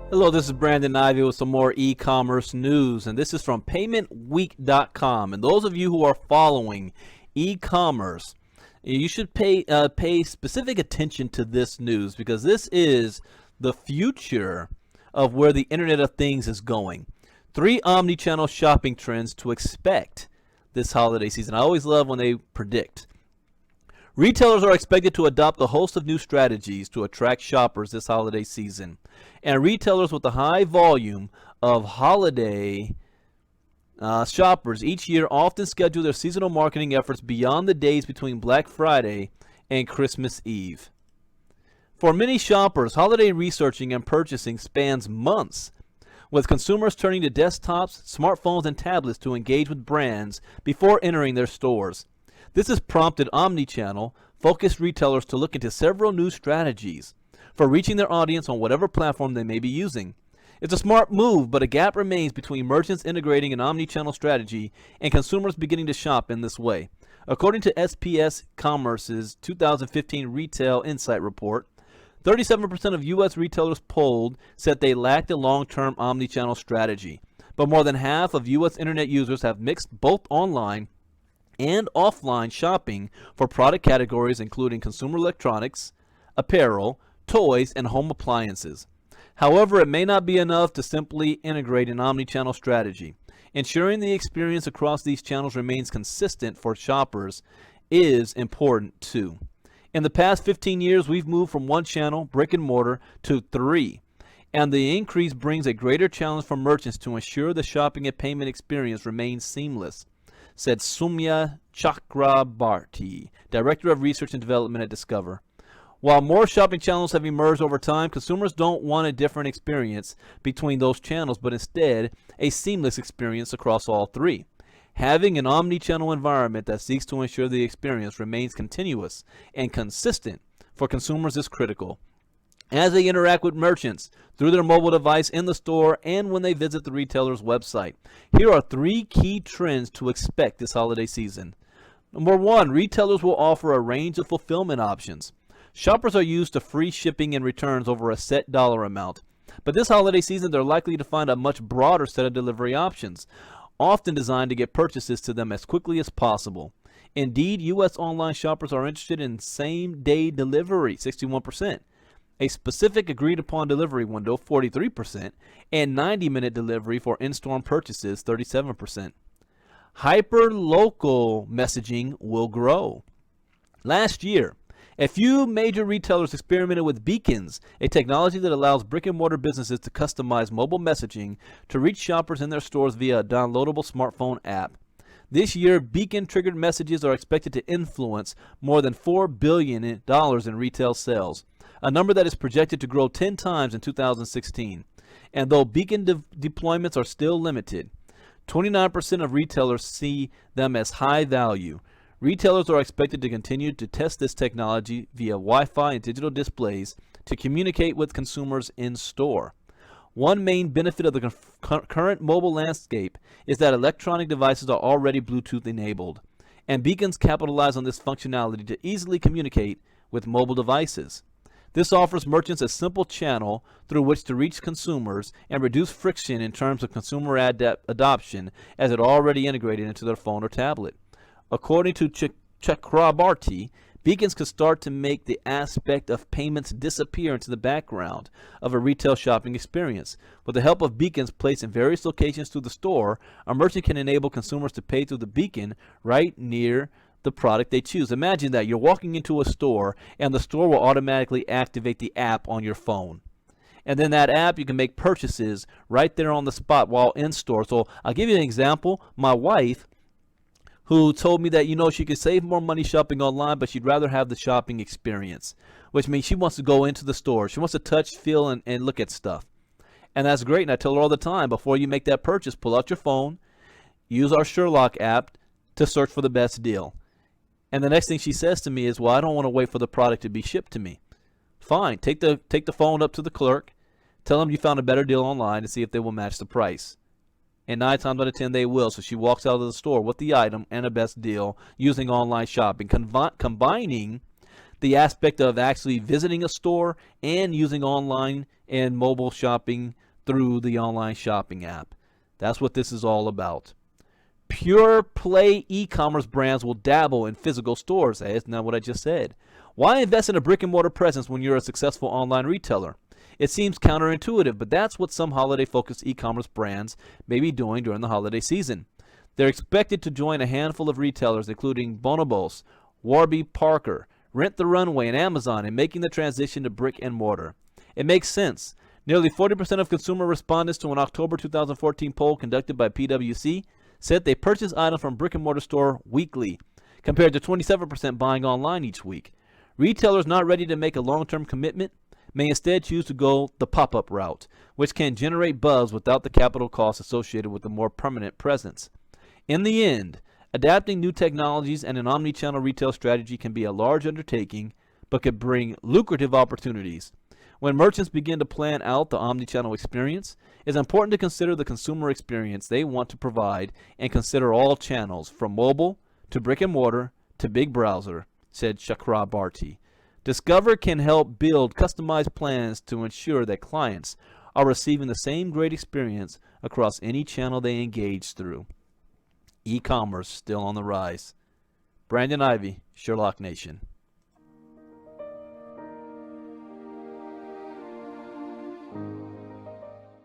Hello, this is Brandon Ivey with some more e-commerce news, and this is from paymentweek.com. And those of you who are following e-commerce, you should pay specific attention to this news because this is the future of where the Internet of Things is going. 3 omni-channel shopping trends to expect this holiday season. I always love when they predict. Retailers are expected to adopt a host of new strategies to attract shoppers this holiday season. And retailers with a high volume of holiday shoppers each year often schedule their seasonal marketing efforts beyond the days between Black Friday and Christmas Eve. For many shoppers, holiday researching and purchasing spans months, with consumers turning to desktops, smartphones, and tablets to engage with brands before entering their stores. This has prompted Omnichannel focused retailers to look into several new strategies for reaching their audience on whatever platform they may be using. It's a smart move, but a gap remains between merchants integrating an omnichannel strategy and consumers beginning to shop in this way. According to SPS Commerce's 2015 Retail Insight Report, 37% of U.S. retailers polled said they lacked a long-term omnichannel strategy, but more than half of U.S. internet users have mixed both online and offline shopping for product categories including consumer electronics, apparel, toys, and home appliances. However, it may not be enough to simply integrate an omnichannel strategy. Ensuring the experience across these channels remains consistent for shoppers is important too. In the past 15 years, we've moved from one channel, brick and mortar, to 3. And the increase brings a greater challenge for merchants to ensure the shopping and payment experience remains seamless, said Soumya Chakrabarti, Director of Research and Development at Discover. While more shopping channels have emerged over time, consumers don't want a different experience between those channels, but instead a seamless experience across all 3. Having an omni-channel environment that seeks to ensure the experience remains continuous and consistent for consumers is critical as they interact with merchants through their mobile device in the store and when they visit the retailer's website. Here are 3 key trends to expect this holiday season. Number 1, retailers will offer a range of fulfillment options. Shoppers are used to free shipping and returns over a set dollar amount, but this holiday season they're likely to find a much broader set of delivery options, often designed to get purchases to them as quickly as possible. Indeed, U.S. online shoppers are interested in same-day delivery, 61%. A specific agreed-upon delivery window, 43%, and 90-minute delivery for in-store purchases, 37%. Hyper-local messaging will grow. Last year, a few major retailers experimented with beacons, a technology that allows brick-and-mortar businesses to customize mobile messaging to reach shoppers in their stores via a downloadable smartphone app. This year, beacon-triggered messages are expected to influence more than $4 billion in retail sales, a number that is projected to grow 10 times in 2016. And though beacon deployments are still limited, 29% of retailers see them as high value. Retailers are expected to continue to test this technology via Wi-Fi and digital displays to communicate with consumers in store. One main benefit of the current mobile landscape is that electronic devices are already Bluetooth enabled, and beacons capitalize on this functionality to easily communicate with mobile devices. This offers merchants a simple channel through which to reach consumers and reduce friction in terms of consumer adoption, as it already integrated into their phone or tablet. According to Chakrabarti, beacons could start to make the aspect of payments disappear into the background of a retail shopping experience. With the help of beacons placed in various locations through the store, a merchant can enable consumers to pay through the beacon right near the product they choose. Imagine that you're walking into a store and the store will automatically activate the app on your phone. And then that app, you can make purchases right there on the spot while in store. So I'll give you an example. My wife, who told me that, she could save more money shopping online, but she'd rather have the shopping experience, which means she wants to go into the store. She wants to touch, feel, and look at stuff. And that's great. And I tell her all the time, before you make that purchase, pull out your phone, use our Sherlock app to search for the best deal. And the next thing she says to me is, well, I don't want to wait for the product to be shipped to me. Fine. Take the phone up to the clerk, tell them you found a better deal online and see if they will match the price. And 9 times out of 10 they will. So she walks out of the store with the item and a best deal using online shopping, combining the aspect of actually visiting a store and using online and mobile shopping through the online shopping app. That's what this is all about. Pure play e-commerce brands will dabble in physical stores. Hey, isn't that what I just said? Why invest in a brick and mortar presence when you're a successful online retailer? It seems counterintuitive, but that's what some holiday-focused e-commerce brands may be doing during the holiday season. They're expected to join a handful of retailers, including Bonobos, Warby Parker, Rent the Runway, and Amazon, in making the transition to brick and mortar. It makes sense. Nearly 40% of consumer respondents to an October 2014 poll conducted by PwC said they purchase items from brick and mortar store weekly, compared to 27% buying online each week. Retailers not ready to make a long-term commitment may instead choose to go the pop-up route, which can generate buzz without the capital costs associated with a more permanent presence. In the end, adapting new technologies and an omnichannel retail strategy can be a large undertaking, but could bring lucrative opportunities. When merchants begin to plan out the omnichannel experience, it's important to consider the consumer experience they want to provide and consider all channels, from mobile to brick and mortar to big browser, said Chakrabarti. Discover can help build customized plans to ensure that clients are receiving the same great experience across any channel they engage through. E-commerce still on the rise. Brandon Ivey, Sherlock Nation.